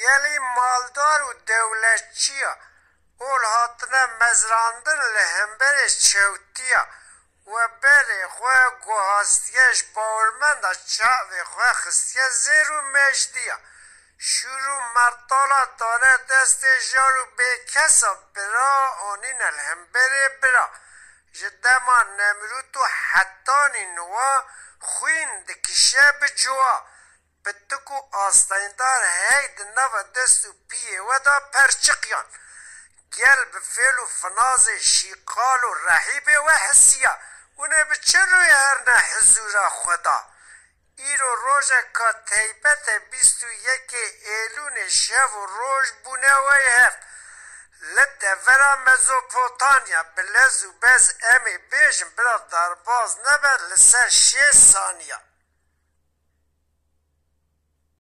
گلی مالدار و دولتچیه اول هاتنه مزراندن لهمبر چوتیه و بری خواه گوهاستیش باورمنده چاوی خواه خستیه زیر و مجدیه شروع مرتالا دانه دست جارو به کسا برا آنین الهمبر برا جدما نمرود و حتانی نوا خوین دکشه بجوا بتکو آستایندار هید نو دست و پیه ودا پرچقیان گل بفعل و فناز شیقال و رحیب و حسیه اونه بچه روی هر نه حضور خدا ایرو روژ که تیبت 21 ایلون شب و روژ بونه و هفت لده ورا مزوپوتانیا بلز و بز امی بیشم برا درباز نبر لسر 6 ثانیه